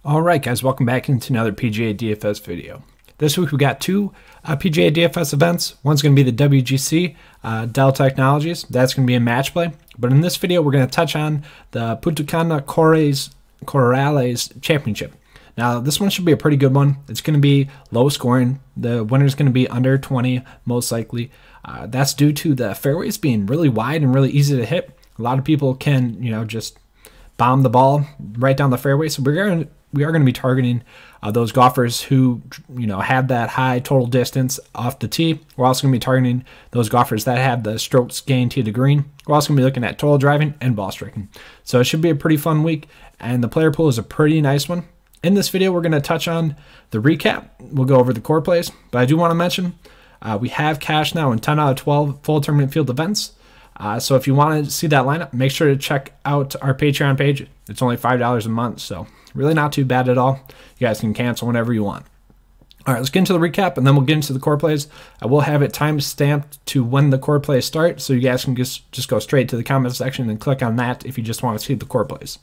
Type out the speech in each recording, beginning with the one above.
Alright guys, welcome back into another PGA DFS video. This week we got two PGA DFS events. One's going to be the WGC Dell Technologies. That's going to be a match play. But in this video we're going to touch on the Puntacana Corrales Championship. Now this one should be a pretty good one. It's going to be low scoring. The winner's going to be under 20 most likely. That's due to the fairways being really wide and really easy to hit. A lot of people can, just bomb the ball right down the fairway. So we are going to be targeting those golfers who, have that high total distance off the tee. We're also going to be targeting those golfers that have the strokes gained to the green. We're also going to be looking at total driving and ball striking. So it should be a pretty fun week, and the player pool is a pretty nice one. In this video, we're going to touch on the recap. We'll go over the core plays, but I do want to mention we have cash now in 10 out of 12 full tournament field events. So if you want to see that lineup, make sure to check out our Patreon page. It's only $5 a month, so really not too bad at all. You guys can cancel whenever you want. All right, let's get into the recap, and then we'll get into the core plays. I will have it time stamped to when the core plays start, so you guys can just go straight to the comment section and click on that if you just want to see the core plays.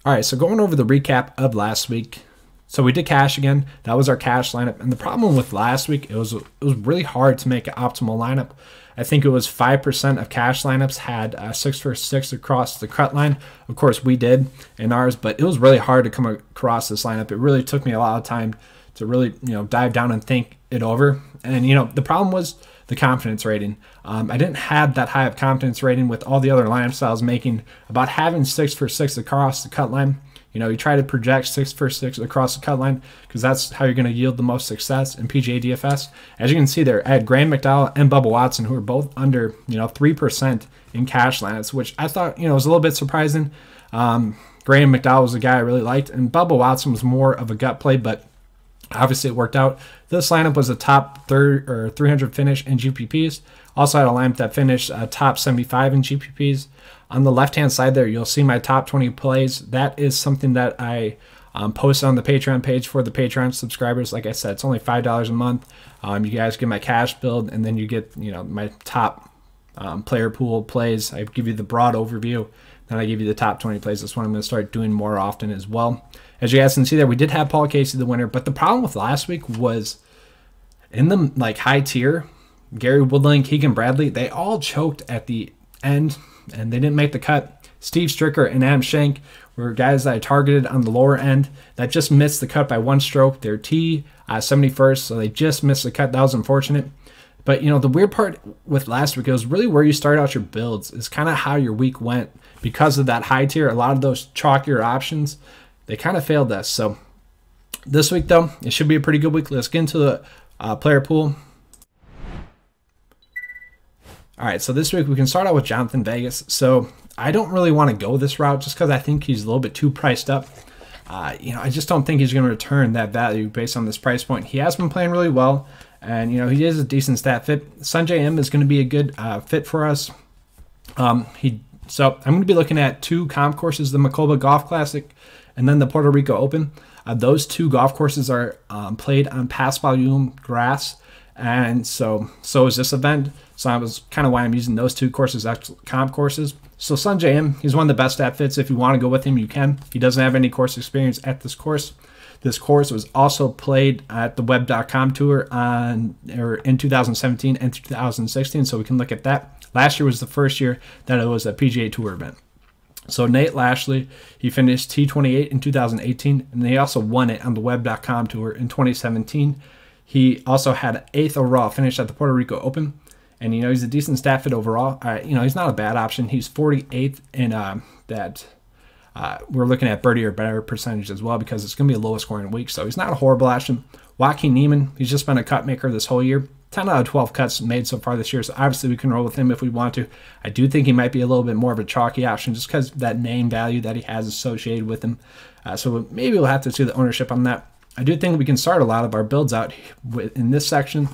All right, so going over the recap of last week. So we did cash again. That was our cash lineup. And the problem with last week, it was really hard to make an optimal lineup. I think it was 5% of cash lineups had 6 for 6 across the cut line. Of course, we did in ours, but it was really hard to come across this lineup. It really took me a lot of time to really, dive down and think it over. And, the problem was the confidence rating. I didn't have that high of confidence rating with all the other lineups I was making about having 6 for 6 across the cut line. You try to project 6 for 6 across the cut line because that's how you're going to yield the most success in PGA DFS. As you can see there, I had Graham McDowell and Bubba Watson, who are both under 3% in cash lineups, which I thought was a little bit surprising. Graham McDowell was a guy I really liked, and Bubba Watson was more of a gut play, but obviously it worked out. This lineup was a top 300 finish in GPPs. Also had a lineup that finished top 75 in GPPs. On the left-hand side there, you'll see my top 20 plays. That is something that I posted on the Patreon page for the Patreon subscribers. Like I said, it's only $5 a month. You guys get my cash build, and then you get my top player pool plays. I give you the broad overview. Then I give you the top 20 plays. That's what I'm going to start doing more often as well. As you guys can see there, we did have Paul Casey the winner, but the problem with last week was in the high tier, Gary Woodling, Keegan Bradley, they all choked at the end, and they didn't make the cut. Steve Stricker and Adam Schenk were guys that I targeted on the lower end that just missed the cut by one stroke. Their T 71st, so they just missed the cut. That was unfortunate. But the weird part with last week, it was really where you start out your builds. Is kind of how your week went because of that high tier. A lot of those chalkier options, they kind of failed us. So this week though, it should be a pretty good week. Let's get into the player pool. All right, so this week we can start out with Jonathan Vegas. So I don't really want to go this route just because I think he's a little bit too priced up. I just don't think he's going to return that value based on this price point. He has been playing really well, and he is a decent stat fit. Sanjay M is going to be a good fit for us. So I'm going to be looking at two comp courses, the Macoba Golf Classic and then the Puerto Rico Open. Those two golf courses are played on pass volume grass, and so is this event. So that was kind of why I'm using those two courses as comp courses. So Sanjay M, he's one of the best stat fits. If you want to go with him, you can. He doesn't have any course experience at this course. This course was also played at the web.com tour in 2017 and 2016, so we can look at that. Last year was the first year that it was a PGA Tour event. So Nate Lashley, he finished T28 in 2018, and he also won it on the web.com tour in 2017. He also had an 8th overall finish at the Puerto Rico Open. And, he's a decent stat fit overall. He's not a bad option. He's 48th in that. We're looking at birdie or better percentage as well because it's going to be a low scoring week. So he's not a horrible option. Joaquin Niemann, he's just been a cut maker this whole year. 10 out of 12 cuts made so far this year. So obviously we can roll with him if we want to. I do think he might be a little bit more of a chalky option just because that name value that he has associated with him. So maybe we'll have to see the ownership on that. I do think we can start a lot of our builds out in this section.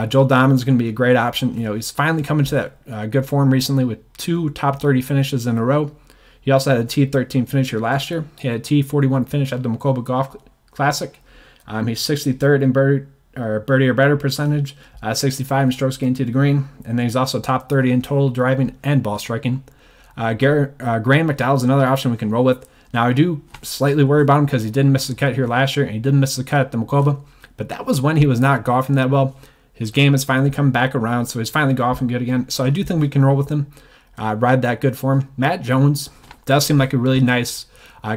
Joel Dahmen's going to be a great option. He's finally coming to that good form recently with 2 top 30 finishes in a row. He also had a T13 finish here last year. He had a T41 finish at the Macoba Golf Classic. He's 63rd in birdie or better percentage, 65 in strokes gained to the green, and then he's also top 30 in total driving and ball striking. Graham McDowell's another option we can roll with. Now, I do slightly worry about him because he didn't miss the cut here last year, and he didn't miss the cut at the Macoba, but that was when he was not golfing that well. His game has finally come back around, so he's finally golfing good again. So I do think we can roll with him, ride that good for him. Matt Jones does seem like a really nice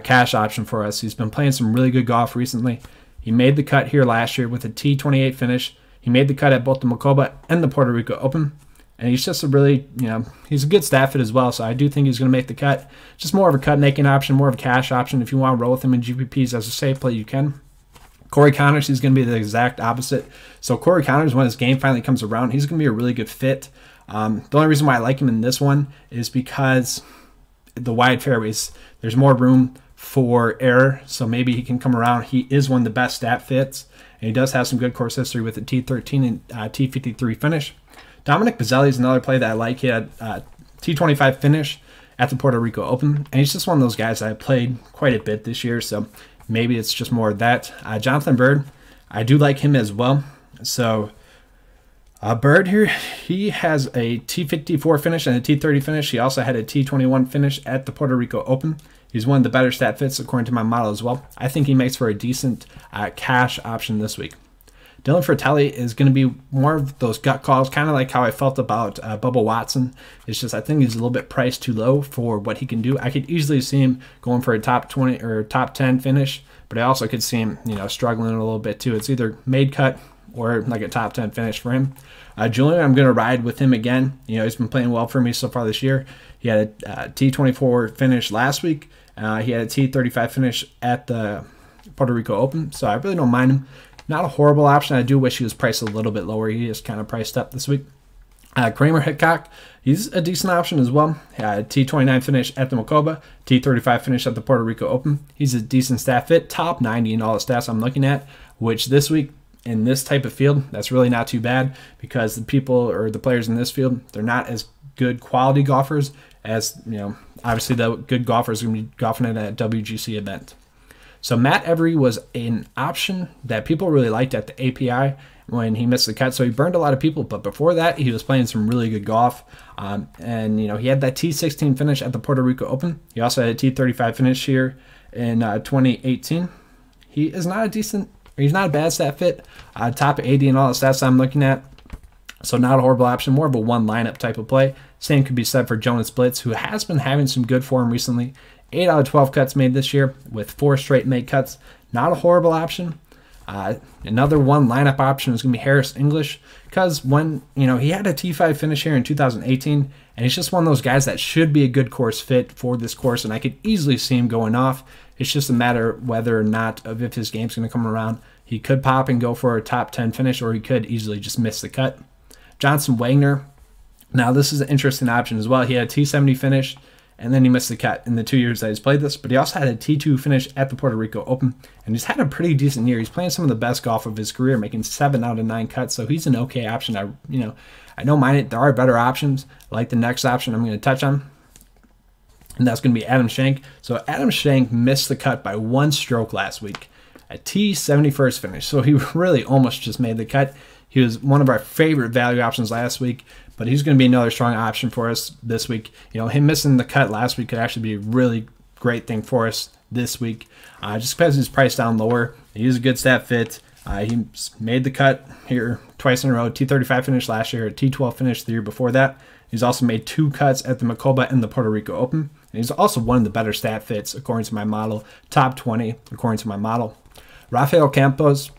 cash option for us. He's been playing some really good golf recently. He made the cut here last year with a T28 finish. He made the cut at both the Macoba and the Puerto Rico Open. And he's just a really, he's a good stat fit as well. So I do think he's going to make the cut. Just more of a cut making option, more of a cash option. If you want to roll with him in GPPs as a safe play, you can. Corey Connors, he's going to be the exact opposite. So Corey Connors, when his game finally comes around, he's going to be a really good fit. The only reason why I like him in this one is because the wide fairways, there's more room for error. So maybe he can come around. He is one of the best stat fits. And he does have some good course history with a T13 and T53 finish. Dominic Pizzelli is another play that I like. He had T25 finish at the Puerto Rico Open, and he's just one of those guys that I played quite a bit this year, so maybe it's just more of that. Jonathan Bird, I do like him as well. So Bird here, he has a T54 finish and a T30 finish. He also had a T21 finish at the Puerto Rico Open. He's one of the better stat fits according to my model as well. I think he makes for a decent cash option this week. Dylan Fratelli is going to be more of those gut calls, kind of like how I felt about Bubba Watson. It's just I think he's a little bit priced too low for what he can do. I could easily see him going for a top 20 or top 10 finish, but I also could see him, struggling a little bit too. It's either made cut or like a top 10 finish for him. Julian, I'm going to ride with him again. He's been playing well for me so far this year. He had a T24 finish last week. He had a T35 finish at the Puerto Rico Open, so I really don't mind him. Not a horrible option. I do wish he was priced a little bit lower. He is kind of priced up this week. Kramer Hickok, he's a decent option as well. T29 finish at the Macoba, T35 finish at the Puerto Rico Open. He's a decent stat fit, top 90 in all the stats I'm looking at, which this week in this type of field, that's really not too bad because the people or the players in this field, they're not as good quality golfers as, obviously the good golfers are going to be golfing at a WGC event. So Matt Every was an option that people really liked at the API when he missed the cut. So he burned a lot of people, but before that, he was playing some really good golf. And he had that T16 finish at the Puerto Rico Open. He also had a T35 finish here in 2018. He is not a decent, he's not a bad stat fit. Top 80 in all the stats I'm looking at. So not a horrible option, more of a one lineup type of play. Same could be said for Jonas Blitz, who has been having some good form recently. 8 out of 12 cuts made this year with 4 straight made cuts. Not a horrible option. Another one lineup option is going to be Harris English because when, he had a T5 finish here in 2018, and he's just one of those guys that should be a good course fit for this course, and I could easily see him going off. It's just a matter whether or not of if his game's going to come around. He could pop and go for a top 10 finish, or he could easily just miss the cut. Johnson Wagner, now this is an interesting option as well. He had a T70 finish, and then he missed the cut in the 2 years that he's played this. But he also had a T2 finish at the Puerto Rico Open, and he's had a pretty decent year. He's playing some of the best golf of his career, making 7 out of 9 cuts. So he's an okay option. I don't mind it. There are better options, like the next option I'm going to touch on, and that's going to be Adam Schenk. So Adam Schenk missed the cut by 1 stroke last week, a T71st finish. So he really almost just made the cut. He was one of our favorite value options last week, but he's going to be another strong option for us this week. Him missing the cut last week could actually be a really great thing for us this week, just because he's priced down lower. He's a good stat fit. He made the cut here twice in a row. T35 finish last year, a T12 finish the year before that. He's also made 2 cuts at the Macoba and the Puerto Rico Open. And he's also one of the better stat fits according to my model, top 20 according to my model. Rafael Campos,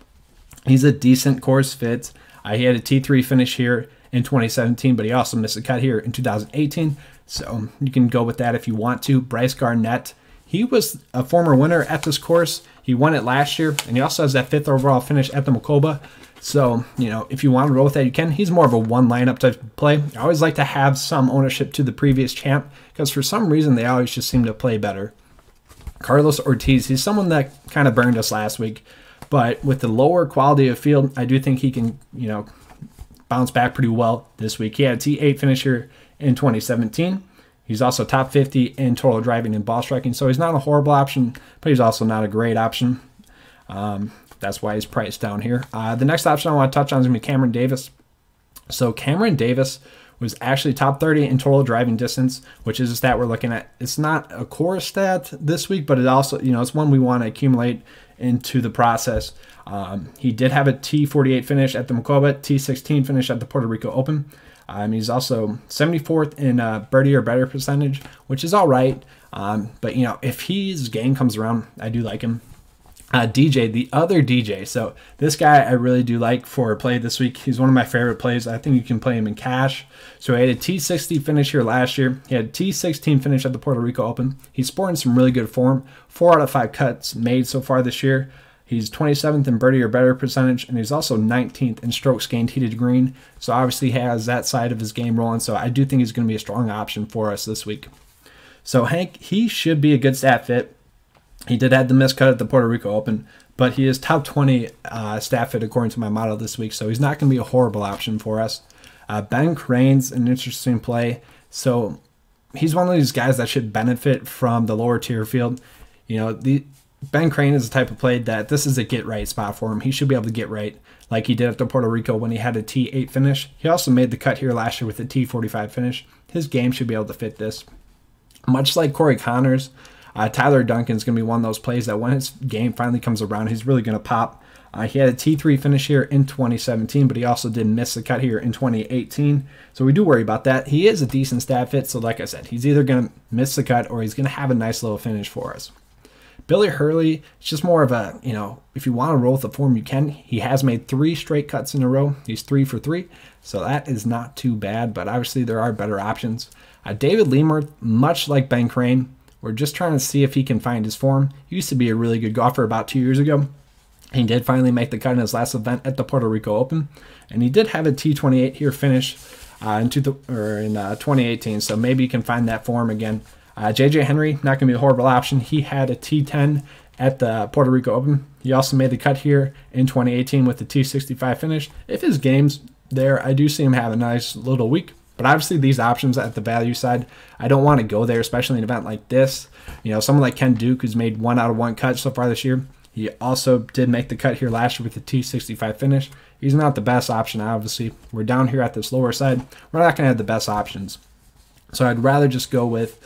he's a decent course fit. He had a T3 finish here in 2017, but he also missed a cut here in 2018. So you can go with that if you want to. Bryce Garnett, he was a former winner at this course. He won it last year, and he also has that 5th overall finish at the Macoba. So, if you want to roll with that, you can. He's more of a one lineup type of play. I always like to have some ownership to the previous champ because for some reason they always just seem to play better. Carlos Ortiz, he's someone that kind of burned us last week. But with the lower quality of field, I do think he can, bounce back pretty well this week. He had a T8 finish here in 2017. He's also top 50 in total driving and ball striking. So he's not a horrible option, but he's also not a great option. That's why he's priced down here. The next option I want to touch on is going to be Cameron Davis. So Cameron Davis was actually top 30 in total driving distance, which is a stat we're looking at. It's not a core stat this week, but it also, it's one we want to accumulate into the process. He did have a T48 finish at the Mocoba, T16 finish at the Puerto Rico Open. He's also 74th in birdie or better percentage, which is all right. But, if his game comes around, I do like him. DJ, the other DJ. So this guy I really do like for a play this week. He's one of my favorite plays. I think you can play him in cash. So he had a T60 finish here last year. He had a T16 finish at the Puerto Rico Open. He's sporting some really good form. 4 out of 5 cuts made so far this year. He's 27th in birdie or better percentage, and he's also 19th in strokes gained heated green. So obviously he has that side of his game rolling. So I do think he's going to be a strong option for us this week. So Hank, he should be a good stat fit. He did have the missed cut at the Puerto Rico Open, but he is top 20 stat fit according to my model this week, so he's not going to be a horrible option for us. Ben Crane's an interesting play. So he's one of these guys that should benefit from the lower tier field. Ben Crane is the type of play that this is a get right spot for him. He should be able to get right like he did at the Puerto Rico when he had a T8 finish. He also made the cut here last year with a T45 finish. His game should be able to fit this. Much like Corey Connors, Tyler Duncan's going to be one of those plays that when his game finally comes around, he's really going to pop. He had a T3 finish here in 2017, but he also did miss the cut here in 2018. So we do worry about that. He is a decent stat fit, so like I said, he's either going to miss the cut or he's going to have a nice little finish for us. Billy Hurley, it's just more of a, if you want to roll with the form, you can. He has made 3 straight cuts in a row. He's 3 for 3, so that is not too bad, but obviously there are better options. David Leamer, much like Ben Crane, we're just trying to see if he can find his form. He used to be a really good golfer about 2 years ago. He did finally make the cut in his last event at the Puerto Rico Open, and he did have a T28 here finish in 2018, so maybe you can find that form again. JJ Henry, not going to be a horrible option. He had a T10 at the Puerto Rico Open. He also made the cut here in 2018 with the T65 finish. If his game's there, I do see him have a nice little week. But obviously these options at the value side, I don't want to go there, especially in an event like this. Someone like Ken Duke, who's made 1 out of 1 cut so far this year. He also did make the cut here last year with the T65 finish. He's not the best option, obviously. We're down here at this lower side. We're not going to have the best options. So I'd rather just go with,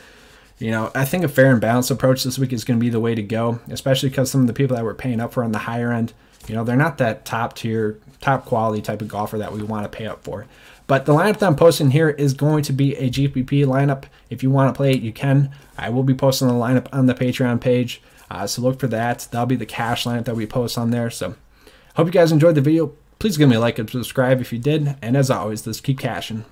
I think a fair and balanced approach this week is going to be the way to go, especially because some of the people that we're paying up for on the higher end, they're not that top tier, top quality type of golfer that we want to pay up for. But the lineup that I'm posting here is going to be a GPP lineup. If you want to play it, you can. I will be posting the lineup on the Patreon page, so look for that. That'll be the cash lineup that we post on there. So hope you guys enjoyed the video. Please give me a like and subscribe if you did. And as always, let's keep cashing.